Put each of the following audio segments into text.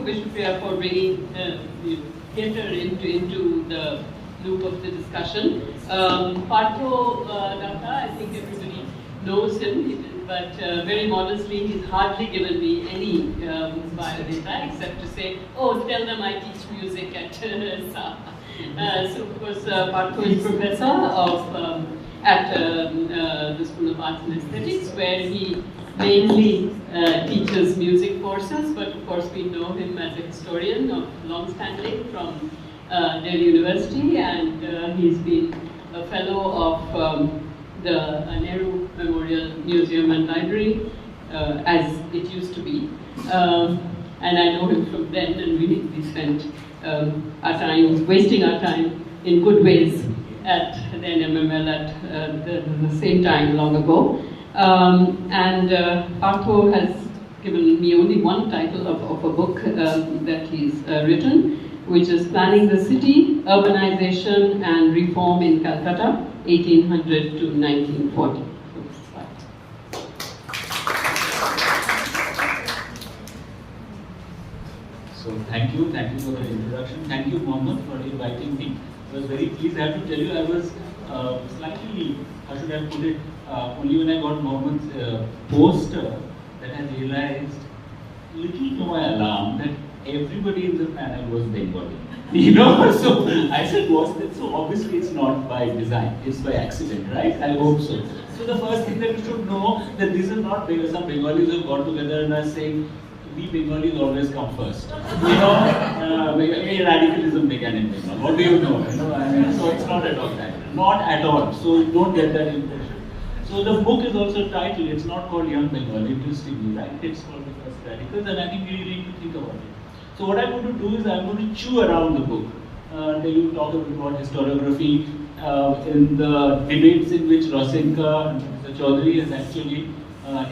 Bishnupriya, for bringing theatre into the loop of the discussion. Partho, Datta, I think everybody knows him, but very modestly, he's hardly given me any biodata except to say, oh, tell them I teach music at SA. So, of course, Partho is professor at the School of Arts and Aesthetics, where he mainly teaches music courses, but of course we know him as a historian of long-standing from Delhi University, and he's been a fellow of the Nehru Memorial Museum and Library, as it used to be. And I know him from then, and we spent our time, wasting our time in good ways at the NMML at the same time long ago. And Partho has given me only one title of a book that he's written, which is Planning the City, Urbanization and Reform in Calcutta, 1800 to 1940. So thank you for the introduction. Thank you, Mohammed, for inviting me. I was very pleased. I have to tell you, I was slightly, how should I put it, only when I got Mohammed's poster that I realized, little to my alarm, that everybody in the panel was Bengali. You know, so I said, what's that? So obviously it's not by design, it's by accident, right? I hope so. So the first thing that you should know, that this is not some Bengalis who have got together and are saying, we Bengalis always come first. You know, radicalism began in Bengal. What do you know? I mean, so it's not at all that. Not at all. So don't get that impression. So the book is also titled, it's not called Young Bengal, interestingly, right? It's called The First Radicals, and I think we really need to think about it. So what I'm going to do is I'm going to chew around the book. Tell you talk a bit about historiography in the debates in which Rosinka Chaudhuri has actually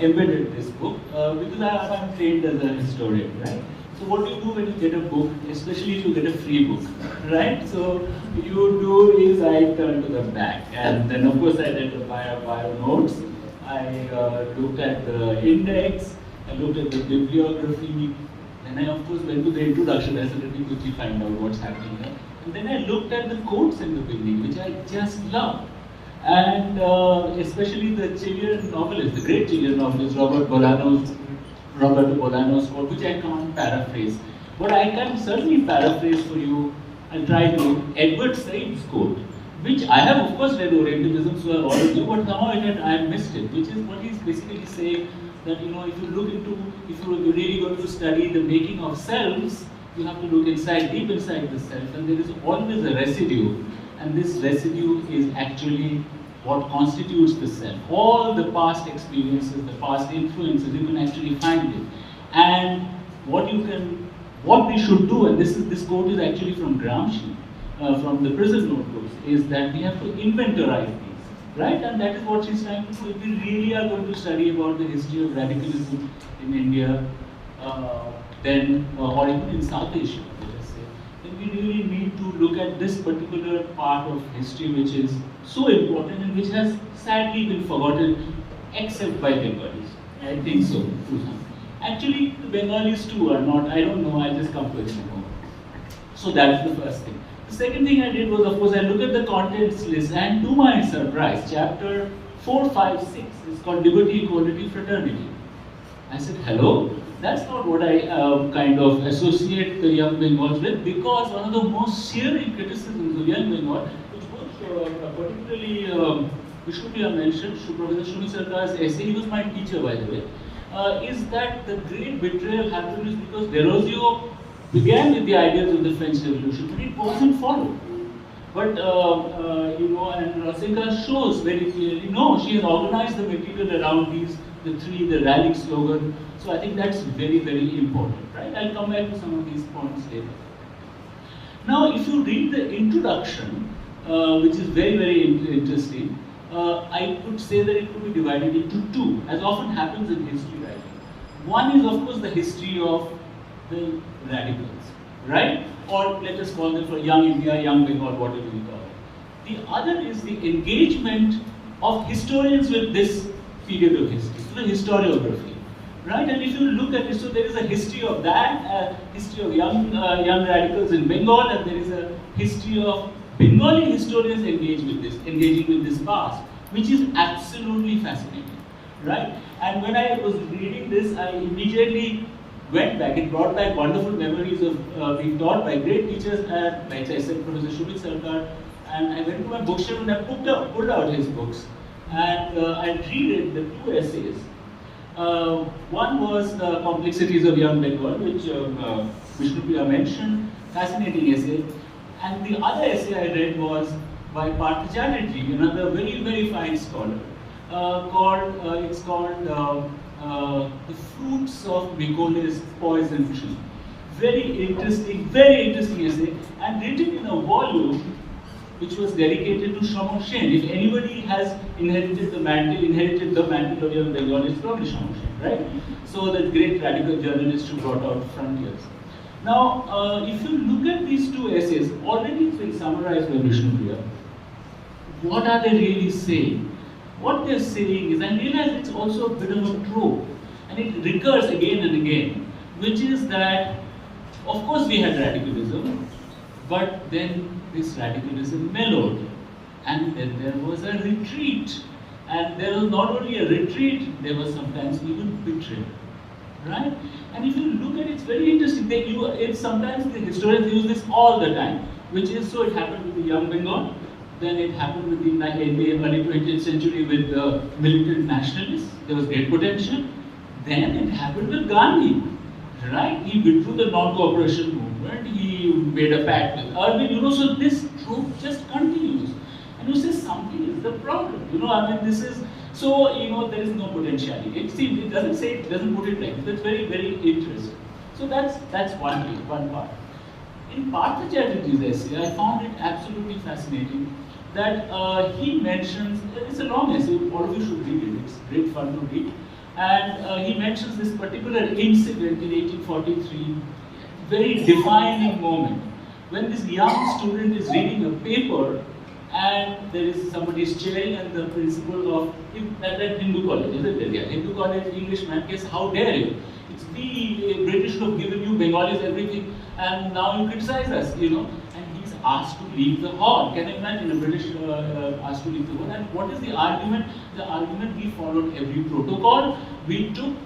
embedded this book, because I'm trained as a historian, right? So what do you do when you get a book, especially if you get a free book, right? So you do is I turn to the back, and then of course I did the bio notes. I looked at the index, I looked at the bibliography, and I of course went to the introduction. I said, let me quickly find out what's happening here. And then I looked at the quotes in the beginning, which I just love. And especially the Chilean novelist, the great Chilean novelist, Roberto Bolaño's quote, which I can't paraphrase. But I can certainly paraphrase for you and try to Edward Said's quote, which I have of course read Orientalism, so have all of you, but somehow I have missed it, which is what he's basically saying, that if you look into, if you're really going to study the making of selves, you have to look inside, deep inside the self, and there is always a residue. And this residue is actually what constitutes the self. All the past experiences, the past influences, you can actually find it. And what we should do, and this quote is actually from Gramsci, from the prison notebooks, is that we have to inventorize these, right? And that is what she's trying to do. If we really are going to study about the history of radicalism in India, then, or even in South Asia, we really need to look at this particular part of history which is so important and which has sadly been forgotten, except by Bengalis. I think so. Actually, the Bengalis too are not, I don't know, I just come to it now. So that's the first thing. The second thing I did was, of course, I looked at the contents list, and to my surprise, chapter 4, 5, 6 is called Liberty, Equality, Fraternity. I said, hello? That's not what I kind of associate the Young Bengals with, because one of the most searing criticisms of Young Bengal, which was particularly Bishnupriya mentioned, Professor Shuni Sarkar's essay, he was my teacher by the way, is that the great betrayal happened is because Derozio began with the ideas of the French Revolution, but it wasn't followed. But, and Rosinka shows very clearly, no, she has organized the material around the rallying slogan. So I think that's very, very important, right? I'll come back to some of these points later. Now, if you read the introduction, which is very, very interesting, I could say that it could be divided into two, as often happens in history writing. One is, of course, the history of the radicals, right? Or let us call them for Young India, Young Bengal, whatever we call it. The other is the engagement of historians with this period of history, so the historiography. right? And if you look at it, so there is a history of that, history of young radicals in Bengal, and there is a history of Bengali historians engaging with this past, which is absolutely fascinating, right? And when I was reading this, I immediately went back. It brought back wonderful memories of being taught by great teachers, like I said, Professor Shubhit Sarkar. And I went to my bookshelf and I pulled out his books, and I read the two essays. One was The Complexities of Young Bengal, which Bishnupriya mentioned, fascinating essay. And the other essay I read was by Partho, another very, very fine scholar, it's called The Fruits of Mikole's Poison Tree. Very interesting essay, and written in a volume which was dedicated to Shamo Shen. If anybody has inherited the mantle of young Bengal, it's probably Shamo Shen, right? So the great radical journalist who brought out Frontiers. Now, if you look at these two essays, already it's been summarized by Bishnupriya. What are they really saying? What they're saying is, I realize it's also a bit of a trope, and it recurs again and again, which is that, of course, we had radicalism, but then this radicalism mellowed, and then there was a retreat, and there was not only a retreat, there was sometimes even betrayal, right? And if you look at it, it's very interesting. Sometimes the historians use this all the time, which is, so it happened with the young Bengal, then it happened with in the early 20th century with the militant nationalists. There was great potential. Then it happened with Gandhi, right? He withdrew the non-cooperation movement. He made a pact with Arvind. So this trope just continues. And you say something is the problem. This is so. There is no potentiality. It doesn't say. It doesn't put it like this. That's very, very interesting. So that's one part. In Partho Chatterjee's essay, I found it absolutely fascinating that he mentions, it's a long essay, all of you should read it, it's great fun to read, and he mentions this particular incident in 1843, very defining moment, when this young student is reading a paper and there is somebody is cheering and the principal of that Hindu college, isn't it? Yeah, Hindu college Englishman says, how dare you? It's the British who have given you Bengalis everything and now you criticize us, and he's asked to leave the hall. Can you imagine a British asked to leave the hall? And what is the argument? The argument, we followed every protocol, we took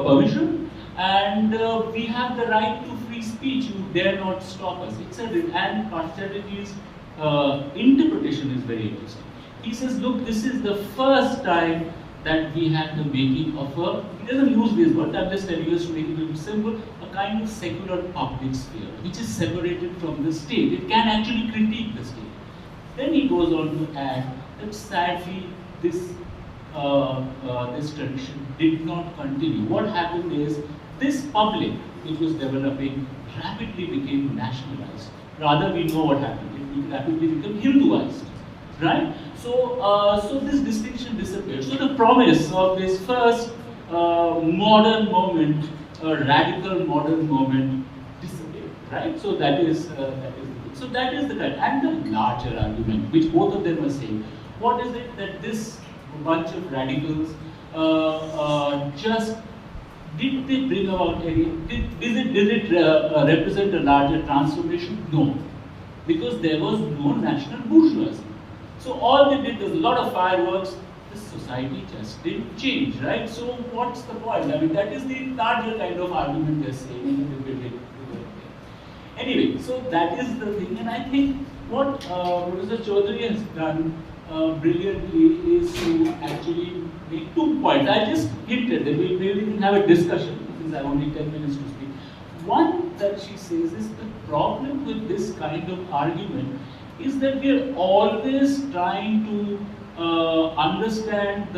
permission, and we have the right to free speech, you dare not stop us. And Partho Chatterjee's interpretation is very interesting. He says, look, this is the first time that we had the making of he doesn't use these words, I'm just telling you to make it a little simple, a kind of secular public sphere, which is separated from the state. It can actually critique the state. Then he goes on to add that sadly, this tradition did not continue. What happened is, this public, which was developing, rapidly became nationalized. Rather, we know what happened. It rapidly became Hinduized, right? So this distinction disappeared. So the promise of this first modern moment, radical modern moment, disappeared, right? So that is the kind. And the larger argument, which both of them are saying, what is it that this bunch of radicals did they bring about any? Did it represent a larger transformation? No, because there was no national bourgeoisie. So all they did was a lot of fireworks. This society just didn't change, right? So what's the point? That is the larger kind of argument they're saying. Anyway, so that is the thing, and I think what Professor Chaudhuri has done brilliantly is to actually make 2 points. I just hinted that maybe we can have a discussion, since I have only 10 minutes to speak. One that she says is the problem with this kind of argument is that we are always trying to understand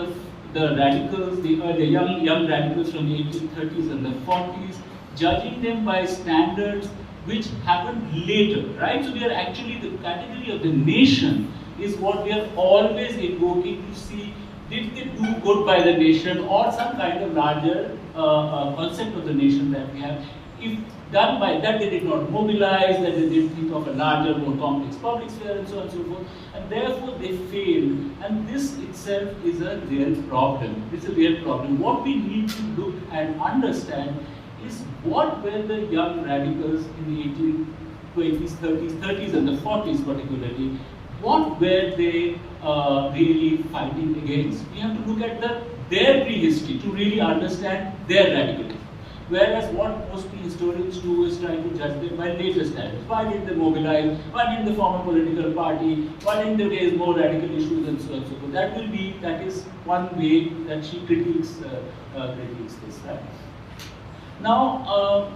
the radicals, the young radicals from the 1830s and the 40s, judging them by standards which happened later, right? So we are actually, the category of the nation is what we are always invoking to see, did they do good by the nation or some kind of larger concept of the nation that we have. if done by that, they did not mobilize, that they didn't think of a larger, more complex public sphere, and so on and so forth, and therefore they failed. And this itself is a real problem. It's a real problem. What we need to look and understand is what were the young radicals in the 1820s, 30s, and the 40s particularly, what were they really fighting against? We have to look at their prehistory to really understand their radicalism. Whereas what mostly historians do is try to judge them by later standards. Why did they mobilize? Why didn't they form a political party? Why didn't they raise more radical issues and so on and so forth? That is one way that she critiques this. Right? Now,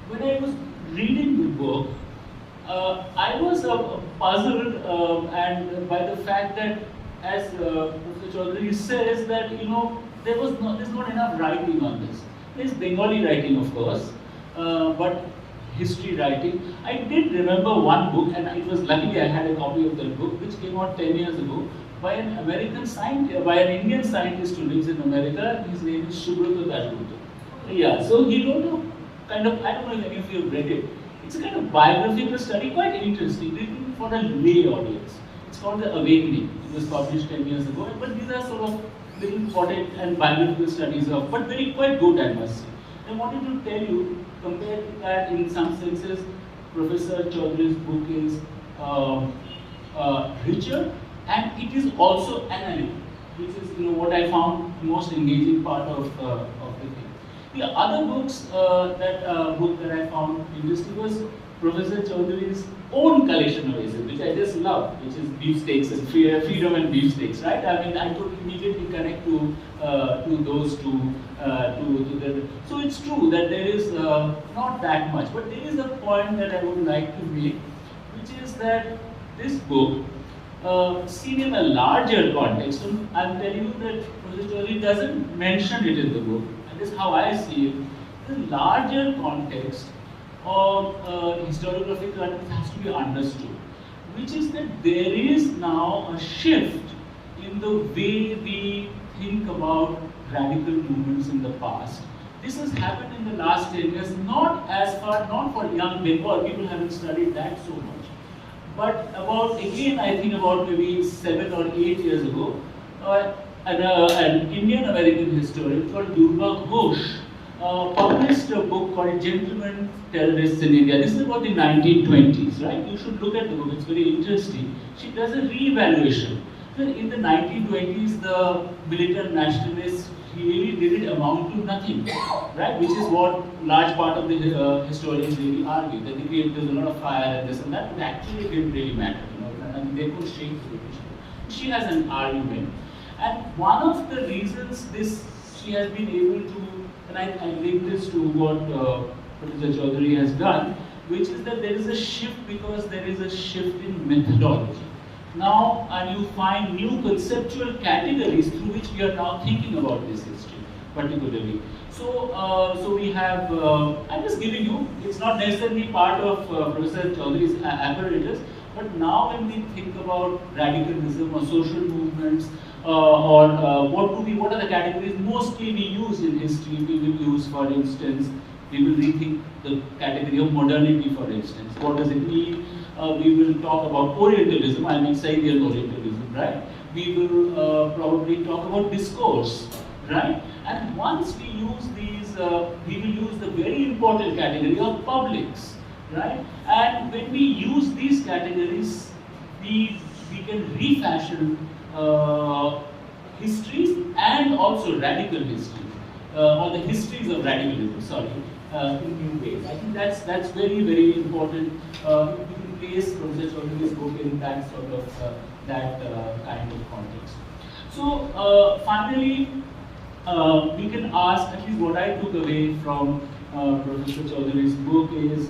when I was reading the book, I was puzzled and by the fact that, as Professor Chaudhuri says, that there's not enough writing on this. There's Bengali writing, of course, but history writing. I did remember one book, and it was luckily I had a copy of that book, which came out 10 years ago by an American scientist, by an Indian scientist who lives in America. His name is Bhaduri. Yeah, so he wrote a kind of, I don't know if any of you have read it. It's a kind of biographical study, quite interesting, written for a lay audience. It's called The Awakening. It was published 10 years ago, but these are sort of very important and biographical studies of, but very quite good, I must say. I wanted to tell you, compared to that, in some senses, Professor Chaudhuri's book is richer, and it is also analytic, which is what I found the most engaging part of the thing. The other books, book that I found interesting was Professor Chaudhuri's own collection of essays, which I just love, which is Beefsteaks and Freedom and Beefsteaks, right? I mean, I could immediately connect to those two. So it's true that there is not that much, but there is a point that I would like to make, which is that this book, seen in a larger context, and I'll tell you that Professor Chaudhuri doesn't mention it in the book, and this is how I see it. The larger context of historiographic context has to be understood, which is that there is now a shift in the way we think about radical movements in the past. This has happened in the last 10 years, not for young Bengal, people haven't studied that so much. But again, I think about maybe 7 or 8 years ago, an Indian American historian called Durga Ghosh published a book called Gentlemen Terrorists in India. This is about the 1920s, right? You should look at the book, it's very interesting. She does a re-evaluation. So in the 1920s, the militant nationalists really didn't amount to nothing, right? Which is what large part of the historians really argue, that there's a lot of fire and this and that, but actually it didn't really matter, and they could shake the British. She has an argument, and one of the reasons she has been able to, and I link this to what Professor Chaudhuri has done, which is that there is a shift because there is a shift in methodology. Now, and you find new conceptual categories through which we are now thinking about this history, particularly. So we have, I'm just giving you, it's not necessarily part of Professor Chaudhuri's apparatus, but now when we think about radicalism or social movements, or what are the categories mostly we use in history? We will use, for instance, we will rethink the category of modernity, for instance. What does it mean? We will talk about Orientalism, I mean Scythian Orientalism, right? We will probably talk about discourse, right? And once we use these, we will use the very important category of publics, right? And when we use these categories, we can refashion histories and also radical histories, or the histories of radicalism, sorry, in new ways. I think that's very, very important. We can place Professor Chaudhuri's book in that sort of kind of context. So finally, we can ask, at least what I took away from Professor Chaudhuri's book is,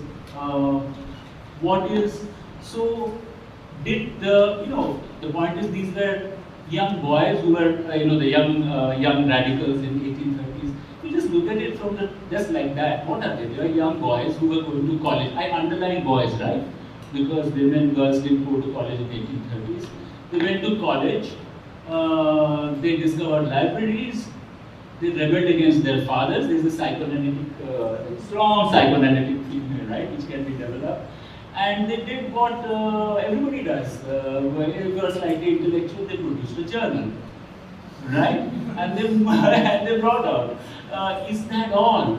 the point is these were young boys who were, the young radicals in 1830s. You just look at it from just like that. What are they? They are young boys who were going to college. I underline boys, right? Because women and girls didn't go to college in 1830s. They went to college. They discovered libraries. They rebelled against their fathers. There's a psychoanalytic. strong psychoanalytic thinking, right, which can be developed. And they did what everybody does. When you are slightly intellectual, they produced a journal, right? And they, and they brought out, is that all?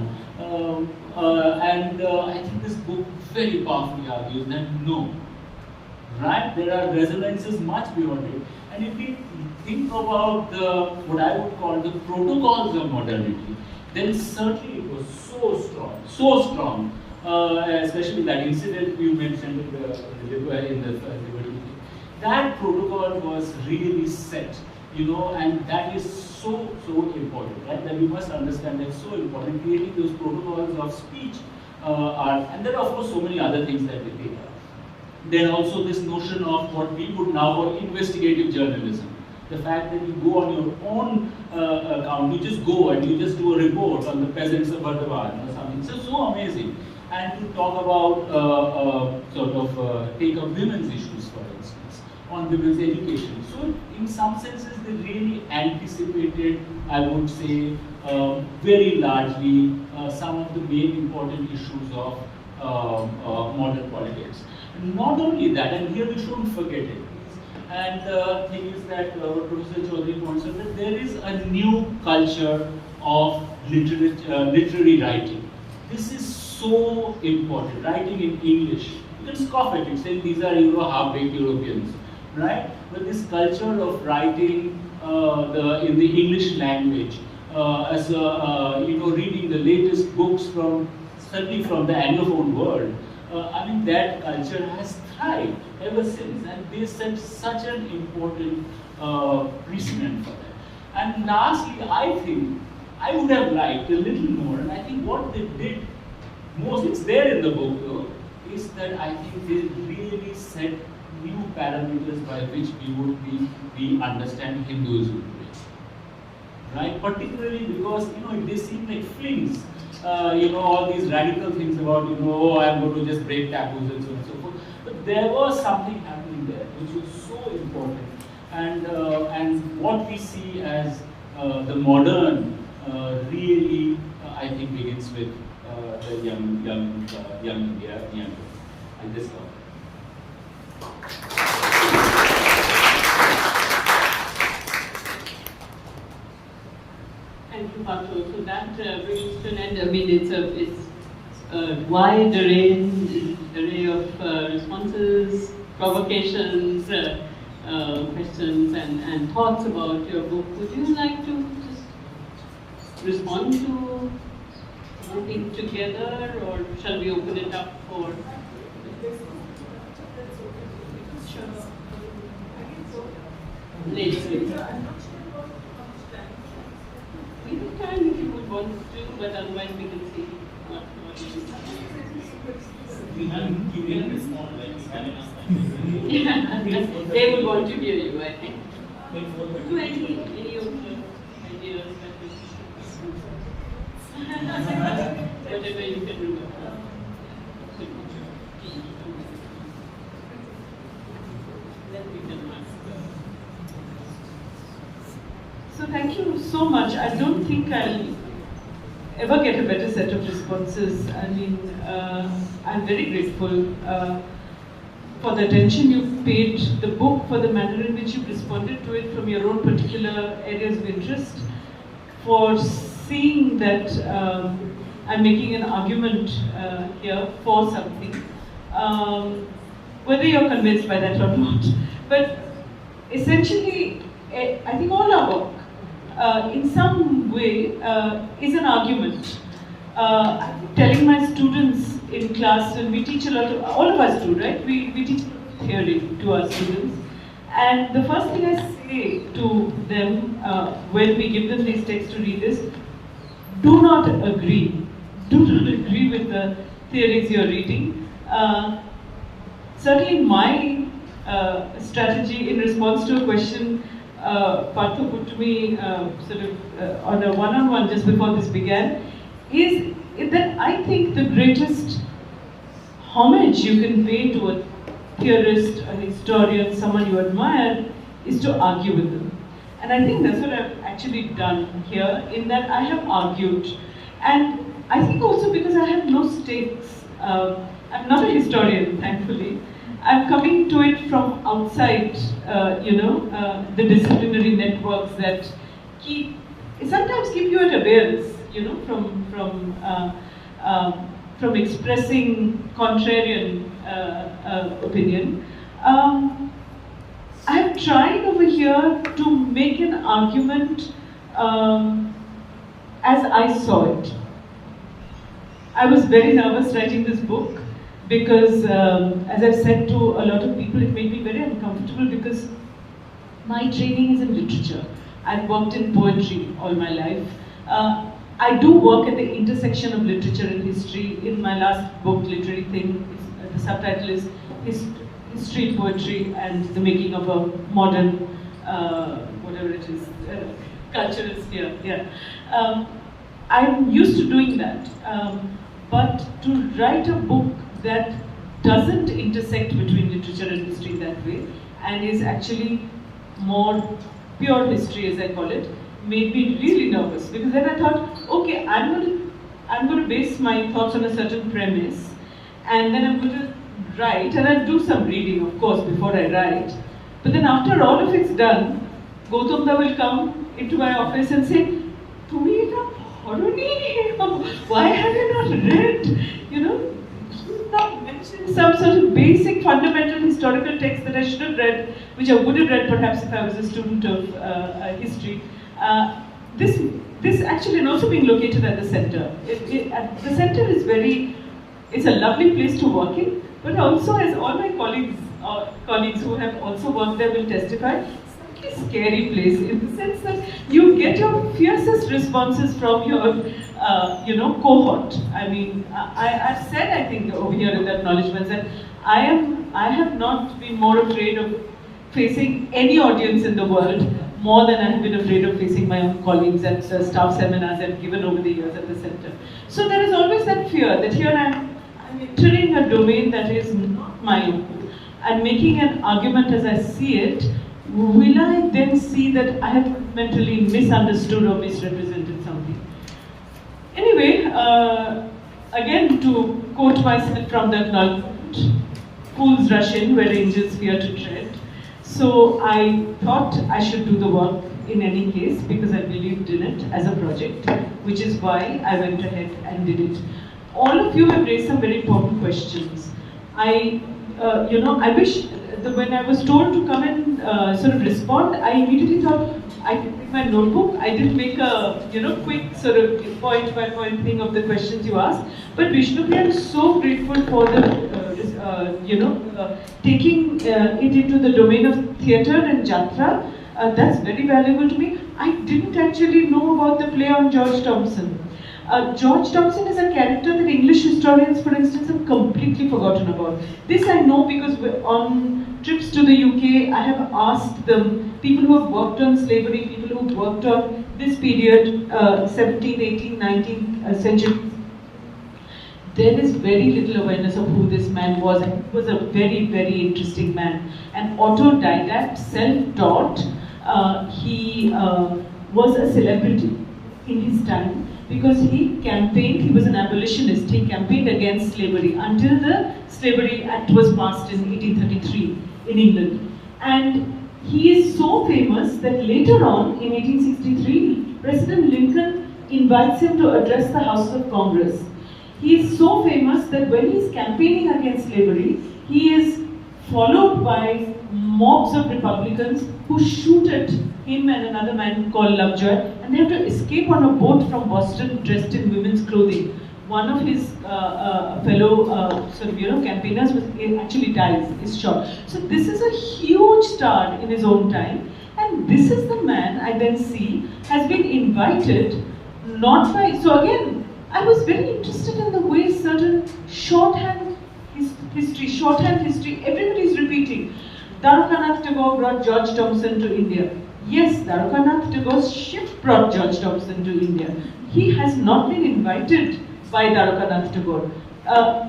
I think this book very powerfully argues that no, right? There are resonances much beyond it. And if we think about what I would call the protocols of modernity, then certainly it was so strong, especially that incident you mentioned in the Liberty. That protocol was really set, and that is so important, right? That we must understand that's so important. Creating those protocols of speech and there are of course so many other things that we take up. Then also this notion of what we would now call investigative journalism. The fact that you go on your own account, you just go and you just do a report on the peasants of Bardhaman or something. So amazing. And to talk about take up women's issues, for instance, on women's education. So in some senses they really anticipated, I would say, very largely some of the main important issues of modern politics. Not only that, and here we shouldn't forget it. And the thing is that Professor Chaudhuri points out that there is a new culture of literary writing. This is so important. Writing in English. You can scoff at it, saying these are half-baked Europeans, right? But this culture of writing in the English language, reading the latest books certainly from the Anglophone world. That culture has thrived ever since, and they set such an important precedent for that. And lastly, I think I would have liked a little more, and I think what they did most, it's there in the book though, is that I think they really set new parameters by which we understand Hinduism today. Right? Particularly because they seem like flings. All these radical things about, I'm going to just break taboos and so on and so forth. But there was something happening there which was so important. And what we see as the modern really, I think, begins with the young India. And this one. Thank you, Partho. So that brings to an end. It's a wide array of responses, provocations, questions, and thoughts about your book. Would you like to just respond to something together, or shall we open it up for? Ladies. We have time if you would want to, but otherwise we can see what yeah, they would want to hear you, I think. Do any of the ideas that whatever you can remember. So thank you so much. I don't think I'll ever get a better set of responses. I'm very grateful for the attention you paid the book, for the manner in which you responded to it from your own particular areas of interest, for seeing that I'm making an argument here for something, whether you're convinced by that or not. But essentially, I think all our work, in some way, is an argument. I'm telling my students in class, and we teach a lot of, all of us do, right? We teach theory to our students. And the first thing I say to them when we give them these texts to read is, do not agree. Do not agree with the theories you're reading. Certainly my strategy in response to a question Partho put to me on a one-on-one just before this began, is that I think the greatest homage you can pay to a theorist, a historian, someone you admire, is to argue with them. And I think that's what I've actually done here, in that I have argued. And I think also because I have no stakes. I'm not a historian, thankfully. I'm coming to it from outside, the disciplinary networks that sometimes keep you at abeyance, from expressing contrarian opinion. I've tried over here to make an argument as I saw it. I was very nervous writing this book because, as I've said to a lot of people, it made me very uncomfortable because my training is in literature. I've worked in poetry all my life. I do work at the intersection of literature and history. In my last book, Literary Thing, the subtitle is History, Poetry, and the Making of a Modern, whatever it is, cultural sphere. Yeah. I'm used to doing that. But to write a book that doesn't intersect between literature and history that way, and is actually more pure history, as I call it, made me really nervous. Because then I thought, okay, I'm going to base my thoughts on a certain premise, and then I'm going to write, and I'll do some reading, of course, before I write. But then after all of it's done, Gautamda will come into my office and say, "Tumi eta Bhaduri? Why have you not read? You've not mentioned some sort of basic fundamental historical text that I should have read, which I would have read perhaps if I was a student of history." This actually, and also being located at the center. The center is it's a lovely place to work in, but also, as all my colleagues who have also worked there will testify, it's a scary place in the sense that you get your fiercest responses from your, cohort. I mean, I've said, I think, over here in the acknowledgements that I have not been more afraid of facing any audience in the world more than I have been afraid of facing my own colleagues at the staff seminars I've given over the years at the center. So there is always that fear that here I'm entering a domain that is not my own. I'm making an argument as I see it. Will I then see that I have mentally misunderstood or misrepresented something? Anyway, again to quote myself from the acknowledgement, "Fools rush in where angels fear to tread." So I thought I should do the work in any case because I believed in it as a project, which is why I went ahead and did it. All of you have raised some very important questions. I wish that when I was told to come and sort of respond, I immediately thought I could take my notebook. I didn't make a quick sort of point by point thing of the questions you asked. But Bishnupriya, I'm so grateful for the taking it into the domain of theatre and jatra. That's very valuable to me. I didn't actually know about the play on George Thompson. George Thompson is a character that English historians, for instance, have completely forgotten about. This I know because on trips to the UK, I have asked them, people who have worked on slavery, people who have worked on this period, 17th, 18th, 19th century. There is very little awareness of who this man was, and he was a very, very interesting man. An autodidact, self-taught, he was a celebrity in his time because he campaigned, he was an abolitionist, he campaigned against slavery until the Slavery Act was passed in 1833 in England. And he is so famous that later on, in 1863, President Lincoln invites him to address the House of Congress. He is so famous that when he is campaigning against slavery, he is followed by mobs of Republicans who shoot at him and another man called Lovejoy, and they have to escape on a boat from Boston dressed in women's clothing. One of his fellow campaigners actually dies, is shot. So this is a huge star in his own time, and this is the man I then see has been invited not by, so again, I was very interested in the way certain shorthand history, everybody is repeating. Darukanath Tagore brought George Thompson to India. Yes, Darukanath Tagore's ship brought George Thompson to India. He has not been invited by Darukanath Tagore.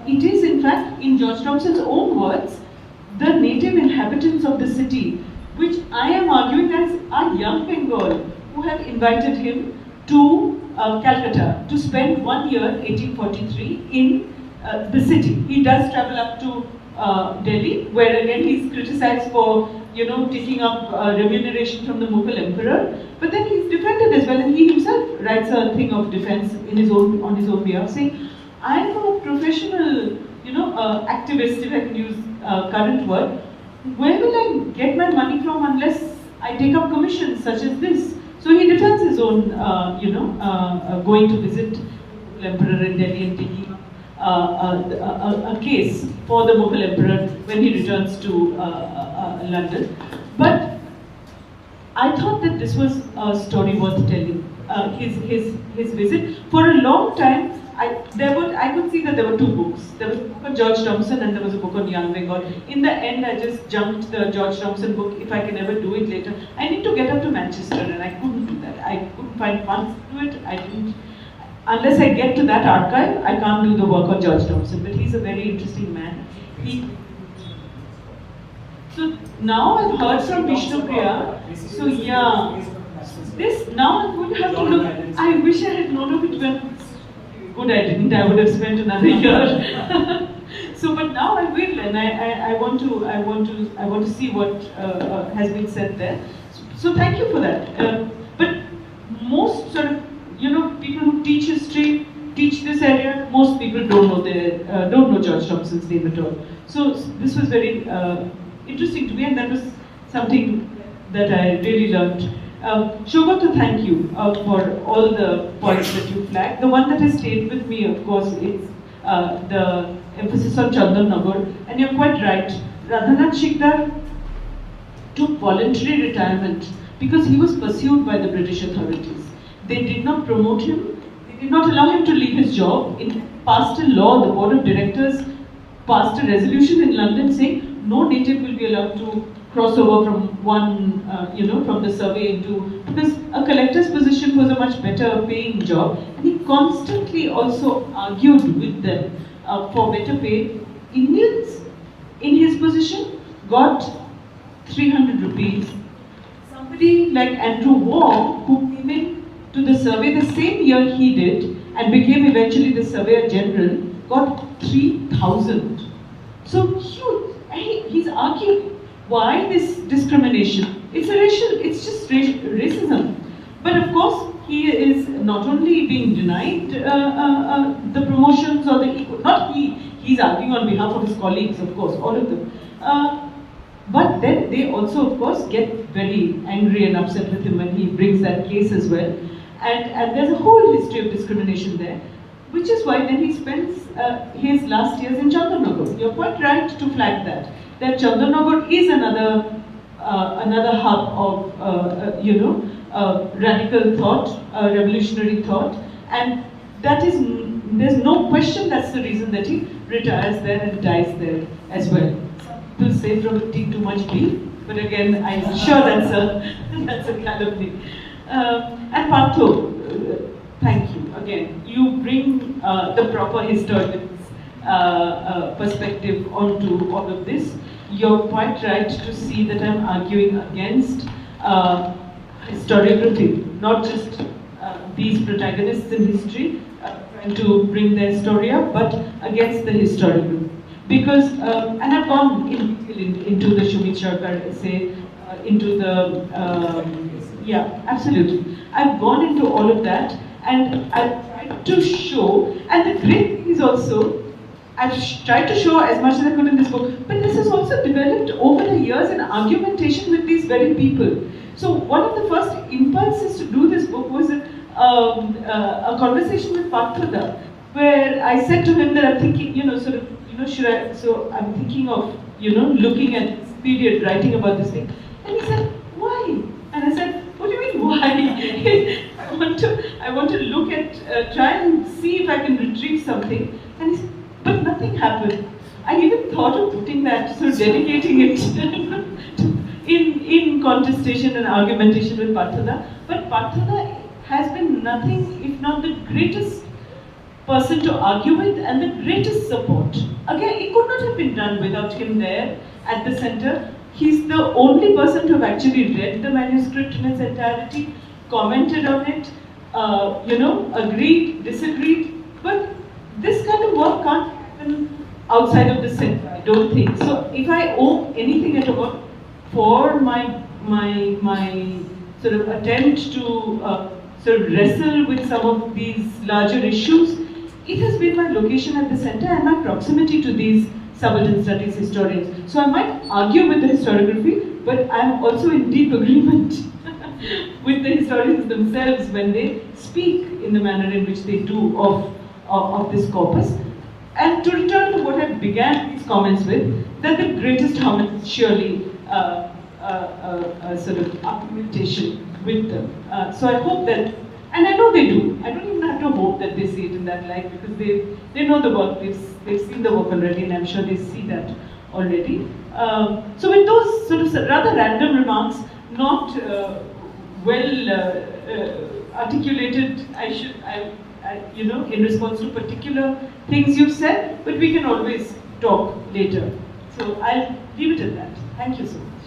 It is, in fact, in George Thompson's own words, the native inhabitants of the city, which I am arguing as are young Bengal, who have invited him to Calcutta to spend 1 year, 1843, in the city. He does travel up to Delhi, where again he's criticized for, taking up remuneration from the Mughal emperor. But then he's defended as well, and he himself writes a thing of defense on his own behalf, saying, "I'm a professional, activist, if I can use current word. Where will I get my money from unless I take up commissions such as this?" So he defends his own, going to visit the emperor in Delhi and taking a case for the Mughal emperor when he returns to London. But I thought that this was a story worth telling. His visit. For a long time, I could see that there were two books. There was a book on George Thompson and there was a book on young Bengal. In the end, I just jumped the George Thompson book, if I can ever do it later. I need to get up to Manchester and I couldn't do that. I couldn't find funds to do it. I didn't. Unless I get to that archive, I can't do the work on George Thompson. But he's a very interesting man. So now I've heard from Bishnupriya. So yeah, this now I'm going to have to look. I wish I had known of it when. Good, I didn't. I would have spent another year. So, but now I will, and I want to see what has been said there. So thank you for that. But most sort of people who teach history, teach this area. Most people don't know George Thompson's name at all. So this was very interesting to me, and that was something that I really learned. Saugata, thank you for all the points that you flagged. The one that has stayed with me, of course, is the emphasis on Chandanagar. And you're quite right. Radhanath Shikdar took voluntary retirement because he was pursued by the British authorities. They did not promote him. They did not allow him to leave his job. It passed a law. The board of directors passed a resolution in London saying no native will be allowed to cross over from one, from the survey into, because a collector's position was a much better paying job. And he constantly also argued with them for better pay. Indians in his position got 300 rupees. Somebody like Andrew Waugh, who came in to the survey the same year he did and became eventually the Surveyor General, got 3,000. So he's arguing. Why this discrimination? It's just racism. But of course, he is not only being denied the promotions or the equal, not he's arguing on behalf of his colleagues, of course, all of them. But then they also, of course, get very angry and upset with him when he brings that case as well. And there's a whole history of discrimination there, which is why then he spends his last years in Chandanagar. You're quite right to flag that Chandanagar is another hub of radical thought, revolutionary thought, and that is, there's no question that's the reason that he retires there and dies there as well. Some people say from eating too much beef, but again, I'm sure that's a calumny. And Partho, thank you again. You bring the proper historical perspective onto all of this. You're quite right to see that I'm arguing against historiography, not just these protagonists in history trying to bring their story up, but against the historiography. Because, and I've gone into the Shumit Sharkar essay, into the, yeah, absolutely. I've gone into all of that, and I've tried to show, and the great thing is also, I've tried to show as much as I could in this book, but this has also developed over the years in argumentation with these very people. So one of the first impulses to do this book was a conversation with Partho, where I said to him that I'm thinking, so I'm thinking of, looking at this period, writing about this thing. And he said, why? And I said, what do you mean, why? I want to look at, try and see if I can retrieve something. And he said, but nothing happened. I even thought of putting that, so dedicating it in contestation and argumentation with Partho. But Partho has been nothing if not the greatest person to argue with and the greatest support. Again, it could not have been done without him there at the center. He's the only person to have actually read the manuscript in its entirety, commented on it, agreed, disagreed, but this kind of work can't happen outside of the center, I don't think. So if I owe anything at all for my sort of attempt to sort of wrestle with some of these larger issues, it has been my location at the center and my proximity to these subaltern studies historians. So I might argue with the historiography, but I am also in deep agreement with the historians themselves when they speak in the manner in which they do of this corpus. And to return to what I began these comments with, that the greatest harm is surely a sort of argumentation with them. So I hope that, and I know they do, I don't even have to hope that they see it in that light, because they know the work, they've seen the work already, and I'm sure they see that already. So with those sort of rather random remarks, not well articulated, in response to particular things you've said, but we can always talk later. So I'll leave it at that. Thank you so much.